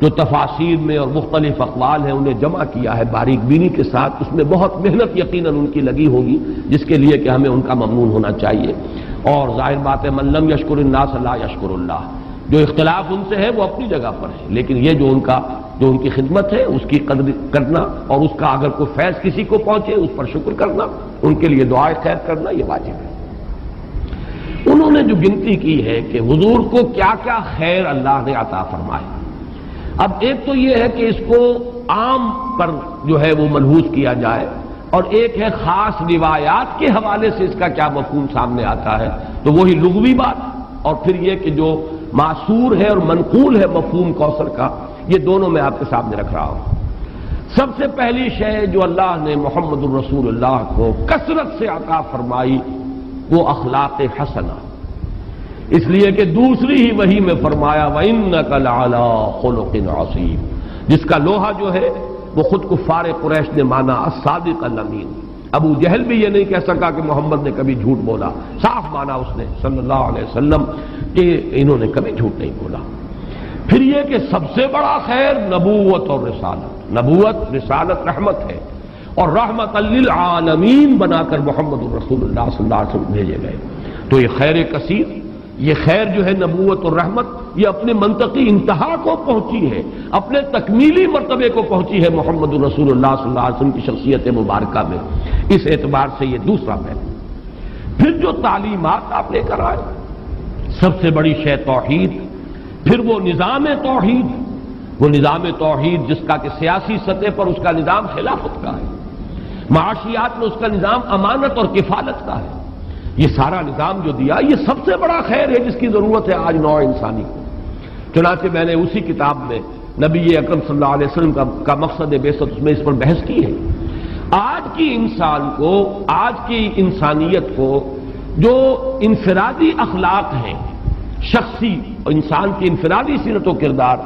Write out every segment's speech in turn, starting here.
جو تفاسیر میں اور مختلف اقوال ہیں انہیں جمع کیا ہے باریک بینی کے ساتھ. اس میں بہت محنت یقیناً ان کی لگی ہوگی جس کے لیے کہ ہمیں ان کا ممنون ہونا چاہیے. اور ظاہر بات ہے من لم یشکر الناس لا یشکر اللہ، جو اختلاف ان سے ہے وہ اپنی جگہ پر ہے، لیکن یہ جو ان کی خدمت ہے اس کی قدر کرنا اور اس کا اگر کوئی فیض کسی کو پہنچے اس پر شکر کرنا، ان کے لیے دعائے خیر کرنا یہ واجب ہے. انہوں نے جو گنتی کی ہے کہ حضور کو کیا کیا خیر اللہ نے عطا فرمائے. اب ایک تو یہ ہے کہ اس کو عام پر جو ہے وہ ملحوظ کیا جائے، اور ایک ہے خاص روایات کے حوالے سے اس کا کیا مفہوم سامنے آتا ہے. تو وہی لغوی بات اور پھر یہ کہ جو معصور ہے اور منقول ہے مفہوم کوثر کا، یہ دونوں میں آپ کے سامنے رکھ رہا ہوں. سب سے پہلی شے جو اللہ نے محمد الرسول اللہ کو کثرت سے عطا فرمائی وہ اخلاق حسنہ، اس لیے کہ دوسری ہی وحی میں فرمایا وَإِنَّكَ لَعَلَىٰ خُلُقٍ عَظِيمٍ، جس کا لوہا جو ہے وہ خود کفار قریش نے مانا الصادق الامین. ابو جہل بھی یہ نہیں کہہ سکا کہ محمد نے کبھی جھوٹ بولا، صاف مانا اس نے صلی اللہ علیہ وسلم کہ انہوں نے کبھی جھوٹ نہیں بولا. پھر یہ کہ سب سے بڑا خیر نبوت اور رسالت، نبوت رسالت رحمت ہے، اور رحمت للعالمین بنا کر محمد الرسول اللہ صلی اللہ علیہ وسلم بھیجے گئے. تو یہ خیر کثیر، یہ خیر جو ہے نبوت اور رحمت، یہ اپنے منطقی انتہا کو پہنچی ہے، اپنے تکمیلی مرتبے کو پہنچی ہے محمد الرسول اللہ صلی اللہ علیہ وسلم کی شخصیت مبارکہ میں. اس اعتبار سے یہ دوسرا پہلو. پھر جو تعلیمات آپ لے کر آئے، سب سے بڑی شے توحید، پھر وہ نظام توحید جس کا کہ سیاسی سطح پر اس کا نظام خلافت کا ہے، معاشیات میں اس کا نظام امانت اور کفالت کا ہے. یہ سارا نظام جو دیا یہ سب سے بڑا خیر ہے جس کی ضرورت ہے آج نوع انسانی کو. چنانچہ میں نے اسی کتاب میں نبی اکرم صلی اللہ علیہ وسلم کا مقصد بعثت اس میں اس پر بحث کی ہے. آج کی انسان کو، آج کی انسانیت کو جو انفرادی اخلاق ہیں، شخصی انسان کی انفرادی سیرت و کردار،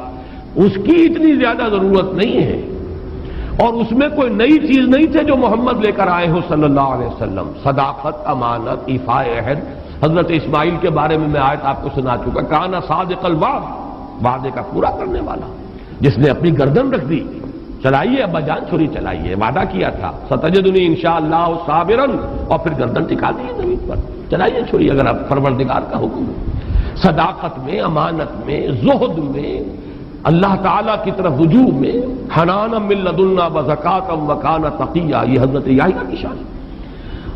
اس کی اتنی زیادہ ضرورت نہیں ہے، اور اس میں کوئی نئی چیز نہیں تھے جو محمد لے کر آئے ہو صلی اللہ علیہ وسلم. صداقت، امانت، ایفاء عہد. حضرت اسماعیل کے بارے میں آیت آپ کو سنا چکا، کان صادق الوعد، وعدے کا پورا کرنے والا، جس نے اپنی گردن رکھ دی. چلائیے ابا جان چھری چلائیے، وعدہ کیا تھا ستجدنی انشاءاللہ صابرا، اور پھر گردن ٹکا دی زمین پر، چلائیے چھری اگر آپ پروردگار کا حکم ہے. صداقت میں، امانت میں، زہد میں، اللہ تعالیٰ کی طرف رجوع میں، حنانا من لدنا وزکاۃ وکان تقیہ، یہ حضرت یحییٰ کی شان.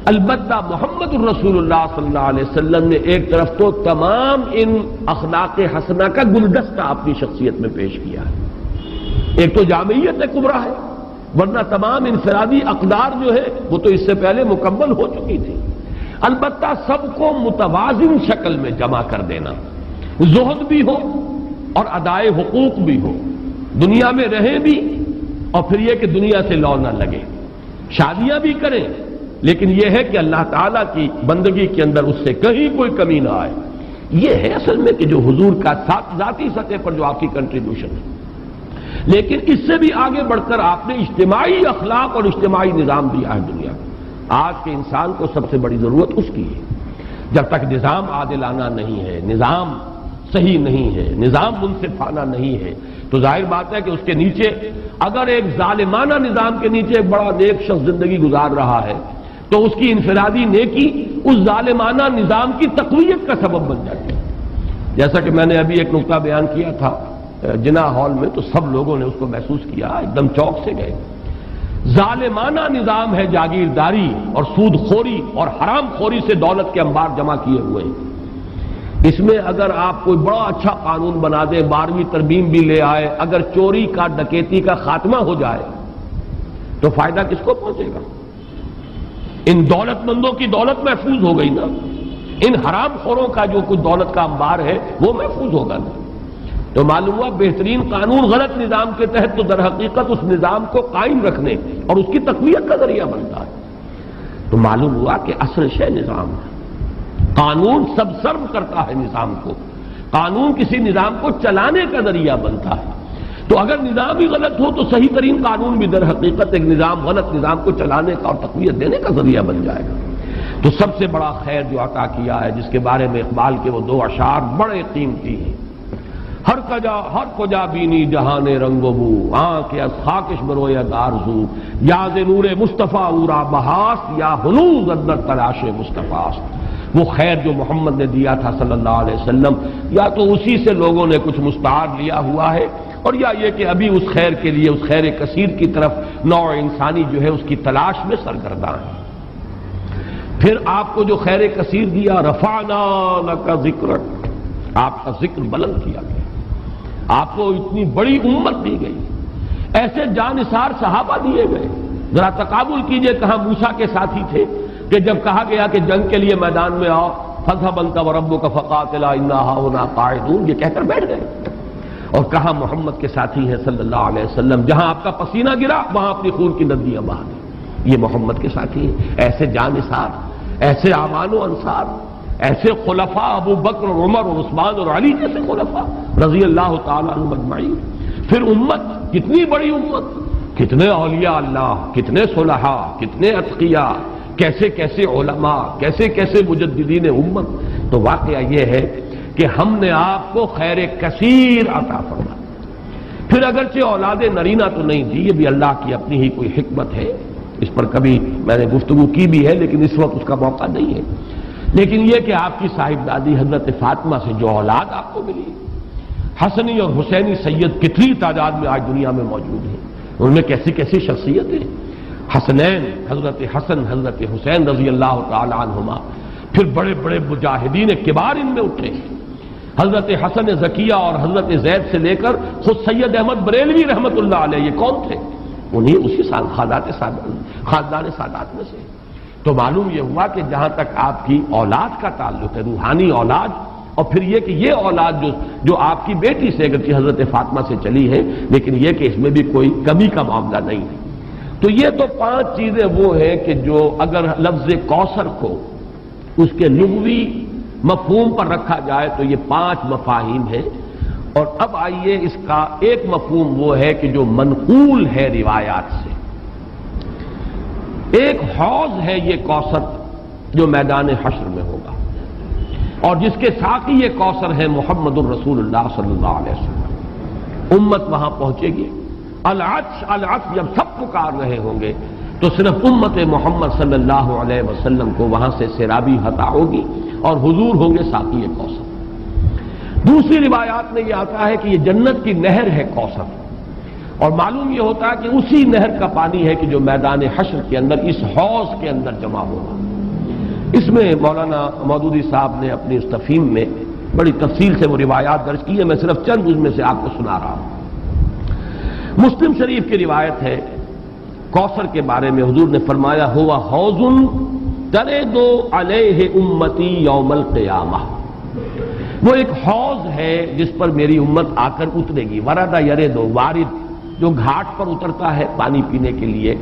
البتہ محمد الرسول اللہ صلی اللہ علیہ وسلم نے ایک طرف تو تمام ان اخلاق حسنہ کا گلدستہ اپنی شخصیت میں پیش کیا ہے. ایک تو جامعیت کبریٰ ہے، ورنہ تمام انفرادی اقدار جو ہے وہ تو اس سے پہلے مکمل ہو چکی تھی. البتہ سب کو متوازن شکل میں جمع کر دینا، زہد بھی ہو اور ادائے حقوق بھی ہو، دنیا میں رہیں بھی اور پھر یہ کہ دنیا سے لو نہ لگے، شادیاں بھی کریں لیکن یہ ہے کہ اللہ تعالیٰ کی بندگی کے اندر اس سے کہیں کوئی کمی نہ آئے. یہ ہے اصل میں کہ جو حضور کا ذاتی سطح پر جو آپ کی کنٹریبیوشن ہے. لیکن اس سے بھی آگے بڑھ کر آپ نے اجتماعی اخلاق اور اجتماعی نظام دیا ہے دنیا میں. آج کے انسان کو سب سے بڑی ضرورت اس کی ہے. جب تک نظام عادلانہ نہیں ہے، نظام صحیح نہیں ہے، نظام منصفانہ نہیں ہے، تو ظاہر بات ہے کہ اس کے نیچے اگر ایک ظالمانہ نظام کے نیچے ایک بڑا نیک شخص زندگی گزار رہا ہے تو اس کی انفرادی نیکی اس ظالمانہ نظام کی تقویت کا سبب بن جاتی ہے. جیسا کہ میں نے ابھی ایک نقطہ بیان کیا تھا جناح ہال میں، تو سب لوگوں نے اس کو محسوس کیا، ایک دم چوک سے گئے. ظالمانہ نظام ہے جاگیرداری اور سود خوری اور حرام خوری سے دولت کے انبار جمع کیے ہوئے ہیں. اس میں اگر آپ کوئی بڑا اچھا قانون بنا دیں، 12ویں ترمیم بھی لے آئے، اگر چوری کا، ڈکیتی کا خاتمہ ہو جائے تو فائدہ کس کو پہنچے گا؟ ان دولت مندوں کی دولت محفوظ ہو گئی نا، ان حرام خوروں کا جو کچھ دولت کا انبار ہے وہ محفوظ ہوگا نا. تو معلوم ہوا بہترین قانون غلط نظام کے تحت تو در حقیقت اس نظام کو قائم رکھنے اور اس کی تقویت کا ذریعہ بنتا ہے. تو معلوم ہوا کہ اصل شے نظام ہے. قانون سب سرو کرتا ہے نظام کو، قانون کسی نظام کو چلانے کا ذریعہ بنتا ہے. تو اگر نظام ہی غلط ہو تو صحیح ترین قانون بھی در حقیقت ایک نظام، غلط نظام کو چلانے کا اور تقویت دینے کا ذریعہ بن جائے گا. تو سب سے بڑا خیر جو عطا کیا ہے، جس کے بارے میں اقبال کے وہ 2 اشعار بڑے قیمتی ہیں. ہر کجا بینی جہان رنگ و بو آنکھ از خاکش بروید آرزو یاد نور مصطفیٰ اورا بہاست یا ہنوز اندر تلاش مصطفیٰست۔ وہ خیر جو محمد نے دیا تھا صلی اللہ علیہ وسلم، یا تو اسی سے لوگوں نے کچھ مستعار لیا ہوا ہے، اور یا یہ کہ ابھی اس خیر کے لیے، اس خیر کثیر کی طرف نوع انسانی جو ہے اس کی تلاش میں سرگرداں ہے۔ پھر آپ کو جو خیر کثیر دیا، رفعنا لک ذکرک، آپ کا ذکر بلند کیا گیا، آپ کو اتنی بڑی امت دی گئی، ایسے جانثار صحابہ دیے گئے۔ ذرا تقابل کیجئے، کہاں موسیٰ کے ساتھی تھے کہ جب کہا گیا کہ جنگ کے لیے میدان میں آؤ، فاذهب انت وربك فقاتلا انا هاهنا قاعدون، یہ کہہ کر بیٹھ گئے۔ اور کہاں محمد کے ساتھی ہیں صلی اللہ علیہ وسلم، جہاں آپ کا پسینہ گرا وہاں اپنی خون کی ندیاں بہا دی، یہ محمد کے ساتھی ہیں۔ ایسے جانثار، ایسے اعوان و انصار، ایسے خلفاء ابو بکر اور عمر اور عثمان اور علی جیسے خلفاء رضی اللہ تعالی عنہم اجمعین۔ پھر امت، کتنی بڑی امت، کتنے اولیاء اللہ، کتنے صلحاء، کتنے اتقیاء، کیسے کیسے علماء، کیسے کیسے مجددین امت۔ تو واقعہ یہ ہے کہ ہم نے آپ کو خیر کثیر عطا فرمایا۔ پھر اگرچہ اولاد نرینہ تو نہیں دی، یہ بھی اللہ کی اپنی ہی کوئی حکمت ہے، اس پر کبھی میں نے گفتگو کی بھی ہے لیکن اس وقت اس کا موقع نہیں ہے۔ لیکن یہ کہ آپ کی صاحبزادی حضرت فاطمہ سے جو اولاد آپ کو ملی، حسنی اور حسینی سید کتنی تعداد میں آج دنیا میں موجود ہیں، ان میں کیسی کیسی شخصیتیں، حسنین حضرت حسن حضرت حسین رضی اللہ تعالی عنہما، پھر بڑے بڑے مجاہدین کبار ان میں اٹھے، حضرت حسن زکیہ اور حضرت زید سے لے کر خود سید احمد بریلوی رحمت اللہ علیہ، یہ کون تھے؟ انہی اسی خاندان سادات میں سے۔ تو معلوم یہ ہوا کہ جہاں تک آپ کی اولاد کا تعلق ہے، روحانی اولاد، اور پھر یہ کہ یہ اولاد جو آپ کی بیٹی سے اگرچہ حضرت فاطمہ سے چلی ہے، لیکن یہ کہ اس میں بھی کوئی کمی کا معاملہ نہیں ہے۔ تو یہ تو 5 چیزیں وہ ہیں کہ جو اگر لفظ کوثر کو اس کے لغوی مفہوم پر رکھا جائے تو یہ 5 مفاہیم ہیں۔ اور اب آئیے اس کا ایک مفہوم وہ ہے کہ جو منقول ہے روایات سے۔ ایک حوض ہے یہ کوثر جو میدان حشر میں ہوگا، اور جس کے ساقی یہ کوثر ہے محمد الرسول اللہ صلی اللہ علیہ وسلم۔ امت وہاں پہنچے گی، العطش العطش جب سب پکار رہے ہوں گے تو صرف امت محمد صلی اللہ علیہ وسلم کو وہاں سے سیرابی عطا ہوگی اور حضور ہوں گے ساقی کوثر۔ دوسری روایات میں یہ آتا ہے کہ یہ جنت کی نہر ہے کوثر، اور معلوم یہ ہوتا ہے کہ اسی نہر کا پانی ہے کہ جو میدان حشر کے اندر اس حوض کے اندر جمع ہوگا۔ اس میں مولانا مودودی صاحب نے اپنی اس تفہیم میں بڑی تفصیل سے وہ روایات درج کی ہے، میں صرف چند ان میں سے آپ کو سنا رہا ہوں۔ مسلم شریف کی روایت ہے کوثر کے بارے میں، حضور نے فرمایا ہوا حوض ترد علیہ امتی یوم القیامہ، وہ ایک حوض ہے جس پر میری امت آ کر اترے گی۔ ورد یرد، وارد جو گھاٹ پر اترتا ہے پانی پینے کے لیے،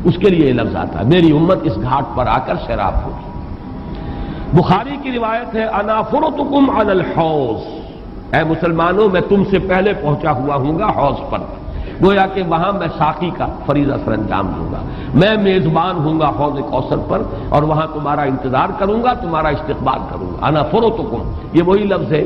اس کے لیے یہ لفظ آتا ہے، میری امت اس گھاٹ پر آ کر سیراب ہوگی۔ بخاری کی روایت ہے انا فرطکم علی الحوض، اے مسلمانوں میں تم سے پہلے پہنچا ہوا ہوں گا حوض پر، گویا کہ وہاں میں ساقی کا فریضہ سر انجام دوں گا، میں میزبان ہوں گا حوض کوثر پر، اور وہاں تمہارا انتظار کروں گا، تمہارا استقبال کروں گا۔ انا فرطکم، یہ وہی لفظ ہے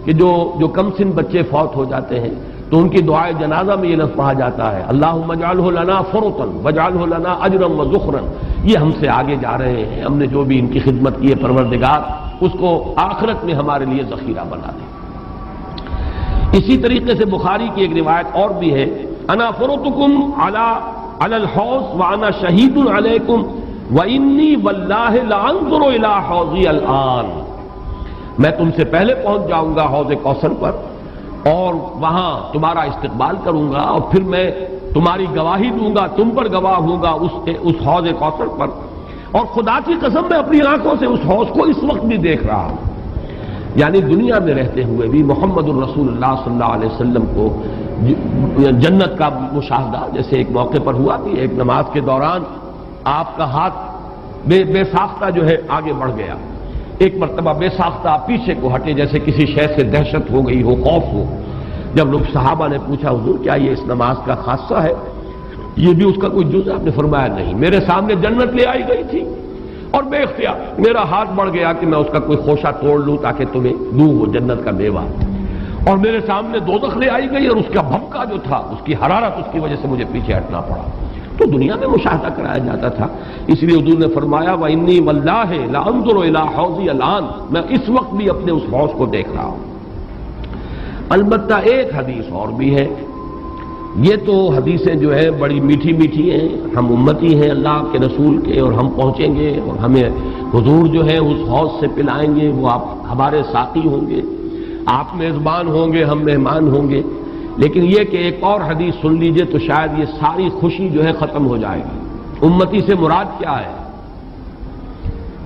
کہ جو کم سن بچے فوت ہو جاتے ہیں تو ان کی دعائے جنازہ میں یہ لفظ پڑھا جاتا ہے، اللہم اجعلہ لنا فرطا واجعلہ لنا اجرا وذخرا، یہ ہم سے آگے جا رہے ہیں، ہم نے جو بھی ان کی خدمت کی ہے پروردگار اس کو آخرت میں ہمارے لیے ذخیرہ بنا دے۔ اسی طریقے سے بخاری کی ایک روایت اور بھی ہے، انا فرطکم علی الحوض وانا شہید علیکم وانی واللہ لانظر الی حوضی الان، میں تم سے پہلے پہنچ جاؤں گا حوض کوثر پر اور وہاں تمہارا استقبال کروں گا، اور پھر میں تمہاری گواہی دوں گا، تم پر گواہ ہوں گا اس حوض کوثر پر، اور خدا کی قسم میں اپنی آنکھوں سے اس حوض کو اس وقت بھی دیکھ رہا ہوں۔ یعنی دنیا میں رہتے ہوئے بھی محمد الرسول اللہ صلی اللہ علیہ وسلم کو جنت کا مشاہدہ جیسے ایک موقع پر ہوا کہ ایک نماز کے دوران آپ کا ہاتھ بے ساختہ جو ہے آگے بڑھ گیا، ایک مرتبہ بے ساختہ پیچھے کو ہٹے جیسے کسی شے سے دہشت ہو گئی ہو، خوف ہو۔ جب لوگ صحابہ نے پوچھا حضور کیا یہ اس نماز کا خاصہ ہے، یہ بھی اس کا کوئی جز ہے؟ آپ نے فرمایا نہیں، میرے سامنے جنت لے آئی گئی تھی اور بے اختیار میرا ہاتھ بڑھ گیا کہ میں اس کا کوئی خوشہ توڑ لوں تاکہ تمہیں دوں وہ جنت کا میوہ، اور میرے سامنے دوزخ لے آئی گئی اور اس کا بھبکا جو تھا، اس کی حرارت، اس کی وجہ سے مجھے پیچھے ہٹنا پڑا۔ تو دنیا میں مشاہدہ کرایا جاتا تھا، اس لیے حضور نے فرمایا وَإِنِّي وَاللَّهِ لَأَنظُرُ إِلَىٰ حَوْضِي الْآن، میں اس وقت بھی اپنے اس حوض کو دیکھ رہا ہوں۔ البتہ ایک حدیث اور بھی ہے، یہ تو حدیثیں جو ہے بڑی میٹھی میٹھی ہیں، ہم امتی ہیں اللہ کے رسول کے اور ہم پہنچیں گے اور ہمیں حضور جو ہے اس حوض سے پلائیں گے، وہ آپ ہمارے ساقی ہوں گے، آپ میزبان ہوں گے، ہم مہمان ہوں گے۔ لیکن یہ کہ ایک اور حدیث سن لیجئے تو شاید یہ ساری خوشی جو ہے ختم ہو جائے گی۔ امتی سے مراد کیا ہے؟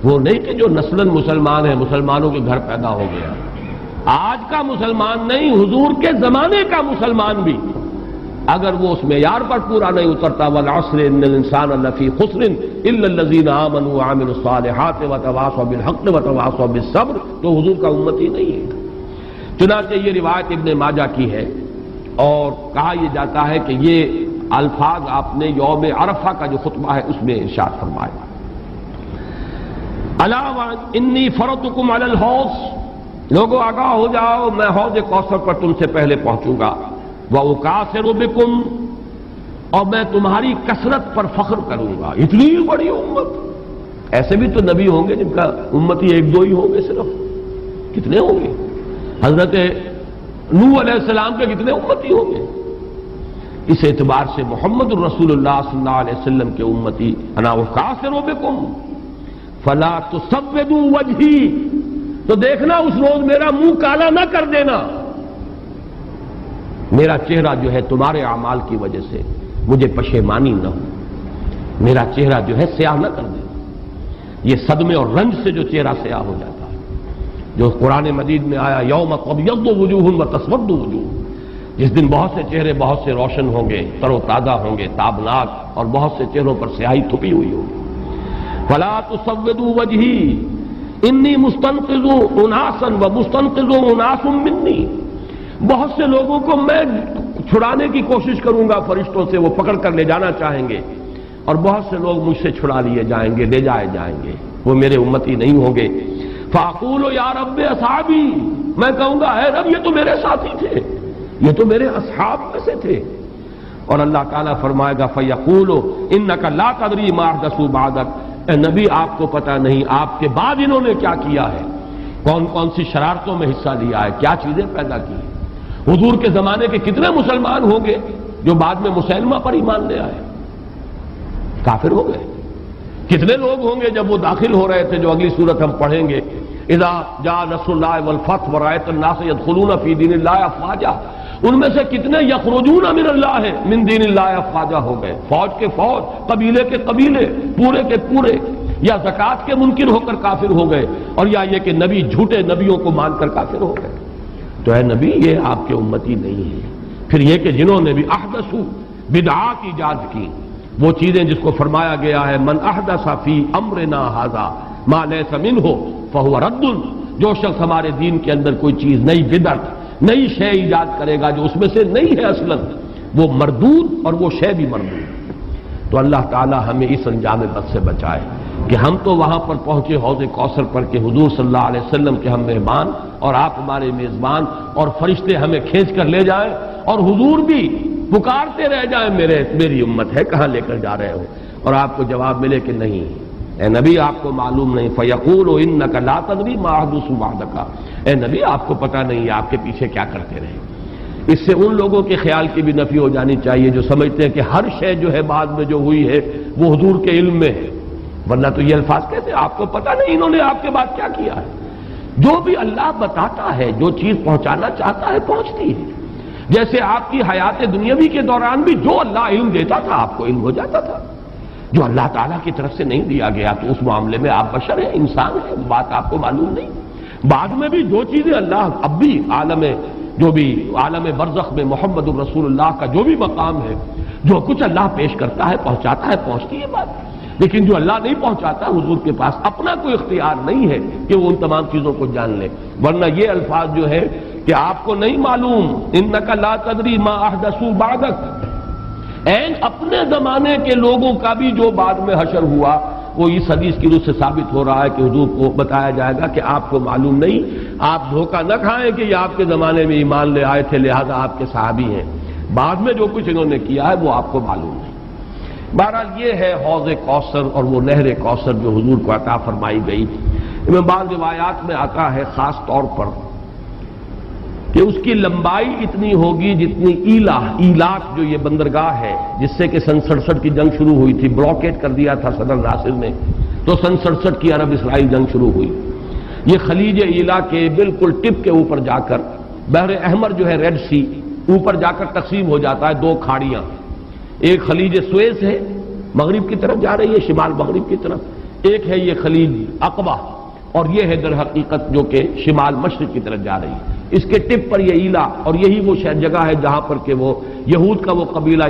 وہ نہیں کہ جو نسلاً مسلمان ہے، مسلمانوں کے گھر پیدا ہو گیا، آج کا مسلمان نہیں، حضور کے زمانے کا مسلمان بھی اگر وہ اس معیار پر پورا نہیں اترتا، والعصر ان الانسان لفی خسر الا الذین آمنوا وعملوا الصالحات وتواصوا بالحق وتواصوا بالصبر، تو حضور کا امتی نہیں ہے۔ چنانچہ یہ روایت ابن ماجہ کی ہے اور کہا یہ جاتا ہے کہ یہ الفاظ آپ نے یوم عرفہ کا جو خطبہ ہے اس میں ارشاد فرمایا، الا انی فرضتکم علی الحوض، لوگوں آگاہ ہو جاؤ میں حوض کوثر پر تم سے پہلے پہنچوں گا، وَأُكَاثِرُ بِكُمْ، اور میں تمہاری کثرت پر فخر کروں گا۔ اتنی بڑی امت، ایسے بھی تو نبی ہوں گے جن کا امتی ایک دو ہی ہوں گے صرف، کتنے ہوں گے؟ حضرت نوح علیہ السلام کے کتنے امتی ہوں گے؟ اس اعتبار سے محمد الرسول اللہ صلی اللہ علیہ وسلم کے امتی انا وَأُكَاثِرُ بِكُمْ فَلَا تُسَوِّدُوا وَجْهِي، تو دیکھنا اس روز میرا منہ کالا نہ کر دینا، میرا چہرہ جو ہے تمہارے اعمال کی وجہ سے مجھے پشیمانی نہ ہو، میرا چہرہ جو ہے سیاہ نہ کر دینا۔ یہ صدمے اور رنج سے جو چہرہ سیاہ ہو جاتا ہے، جو قرآن مجید میں آیا یوم تبیض وجوہ وتسود وجوہ، جس دن بہت سے چہرے بہت سے روشن ہوں گے، تر و تازہ ہوں گے، تابناک، اور بہت سے چہروں پر سیاہی تھپی ہوئی ہوگی۔ فلا تسودوا وجہی انی مستنقذ اناسا ومستنقذ اناس منی، بہت سے لوگوں کو میں چھڑانے کی کوشش کروں گا فرشتوں سے، وہ پکڑ کر لے جانا چاہیں گے، اور بہت سے لوگ مجھ سے چھڑا لیے جائیں گے، لے جائے جائیں گے، وہ میرے امتی نہیں ہوں گے۔ فاقول یا رب اصحابی، میں کہوں گا اے رب یہ تو میرے ساتھی تھے، یہ تو میرے اصحاب میں سے تھے۔ اور اللہ تعالیٰ فرمائے گا فیقول انک لا تدری ما احدثوا بعدک، اے نبی آپ کو پتہ نہیں آپ کے بعد انہوں نے کیا کیا ہے، کون کون سی شرارتوں میں حصہ لیا ہے، کیا چیزیں پیدا کی ہیں۔ حضور کے زمانے کے کتنے مسلمان ہوں گے جو بعد میں مسلمہ پر ایمان لے آئے، کافر ہو گئے؟ کتنے لوگ ہوں گے جب وہ داخل ہو رہے تھے، جو اگلی صورت ہم پڑھیں گے، اذا جاء نصر اللہ والفتح ورأیت الناس يدخلون فی دین اللہ افواجا، ان میں سے کتنے یخرجون من اللہ من دین اللہ افواجا ہو گئے، فوج کے فوج، قبیلے کے قبیلے، پورے کے پورے، یا زکوٰۃ کے منکر ہو کر کافر ہو گئے، اور یا یہ کہ نبی جھوٹے نبیوں کو مان کر کافر ہو گئے۔ تو اے نبی یہ آپ کے امتی نہیں ہے۔ پھر یہ کہ جنہوں نے بھی احدثوا، بدعات ایجاد کی، وہ چیزیں جس کو فرمایا گیا ہے من احدث فی امرنا ھذا ما لیس منہ فہو رد، جو شخص ہمارے دین کے اندر کوئی چیز نئی بدعت، نئی شے ایجاد کرے گا جو اس میں سے نہیں ہے اصلاً، وہ مردود، اور وہ شے بھی مردود۔ تو اللہ تعالی ہمیں اس انجام بد سے بچائے کہ ہم تو وہاں پر پہنچے حوض کوثر پر کہ حضور صلی اللہ علیہ وسلم کے ہم مہمان اور آپ ہمارے میزبان، اور فرشتے ہمیں کھینچ کر لے جائیں، اور حضور بھی پکارتے رہ جائیں میری امت ہے کہاں لے کر جا رہے ہو، اور آپ کو جواب ملے کہ نہیں اے نبی آپ کو معلوم نہیں، فیقول انک لا تدری ما احدثوا بعدک، اے نبی آپ کو پتہ نہیں آپ کے پیچھے کیا کرتے رہے۔ اس سے ان لوگوں کے خیال کی بھی نفی ہو جانی چاہیے جو سمجھتے ہیں کہ ہر شے جو ہے بعد میں جو ہوئی ہے وہ حضور کے علم میں ہے، ورنہ تو یہ الفاظ کہتے ہیں آپ کو پتہ نہیں انہوں نے آپ کے بعد کیا کیا ہے۔ جو بھی اللہ بتاتا ہے، جو چیز پہنچانا چاہتا ہے پہنچتی ہے۔ جیسے آپ کی حیات دنیاوی کے دوران بھی جو اللہ علم دیتا تھا آپ کو علم ہو جاتا تھا، جو اللہ تعالیٰ کی طرف سے نہیں دیا گیا تو اس معاملے میں آپ بشر ہیں، انسان ہیں، بات آپ کو معلوم نہیں۔ بعد میں بھی جو چیزیں اللہ اب بھی عالم برزخ میں محمد الرسول اللہ کا جو بھی مقام ہے، جو کچھ اللہ پیش کرتا ہے پہنچاتا ہے، پہنچتی ہے بات۔ لیکن جو اللہ نہیں پہنچاتا حضور کے پاس اپنا کوئی اختیار نہیں ہے کہ وہ ان تمام چیزوں کو جان لے، ورنہ یہ الفاظ جو ہے کہ آپ کو نہیں معلوم انک لا تدری ما احدثوا بعدک، اپنے زمانے کے لوگوں کا بھی جو بعد میں حشر ہوا وہ اس حدیث کی روح سے ثابت ہو رہا ہے کہ حضور کو بتایا جائے گا کہ آپ کو معلوم نہیں، آپ دھوکہ نہ کھائیں کہ یہ آپ کے زمانے میں ایمان لے آئے تھے لہذا آپ کے صحابی ہیں، بعد میں جو کچھ انہوں نے کیا ہے وہ آپ کو معلوم نہیں۔ بہرحال یہ ہے حوض کوثر اور وہ نہر کوثر جو حضور کو عطا فرمائی گئی تھی۔ میں بعض روایات میں آتا ہے خاص طور پر کہ اس کی لمبائی اتنی ہوگی جتنی ایلاک جو یہ بندرگاہ ہے جس سے کہ سن 67 کی جنگ شروع ہوئی تھی، بلاکیٹ کر دیا تھا صدر ناصر نے، تو سن 67 کی عرب اسرائیل جنگ شروع ہوئی۔ یہ خلیج ایلا کے بالکل ٹپ کے اوپر جا کر بحر احمر جو ہے ریڈ سی اوپر جا کر تقسیم ہو جاتا ہے دو کھاڑیاں، ایک خلیج سویس ہے مغرب کی طرف جا رہی ہے، شمال مغرب کی طرف، ایک ہے یہ خلیج عقبہ اور یہ ہے در حقیقت جو کہ شمال مشرق کی طرف جا رہی ہے۔ اس کے ٹپ پر یہ ایلا، اور یہی وہ جگہ ہے جہاں پر کہ وہ یہود کا وہ قبیلہ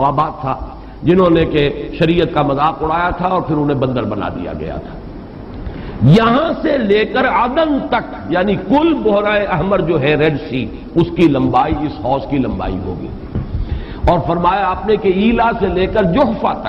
آباد تھا جنہوں نے کہ شریعت کا مذاق اڑایا تھا اور پھر انہیں بندر بنا دیا گیا تھا۔ یہاں سے لے کر عدن تک یعنی کل بحیرہ احمر جو ہے ریڈ سی اس کی لمبائی اس حوض کی لمبائی ہوگی، اور فرمایا آپ نے کہ ایلا سے لے کر جحفہ تک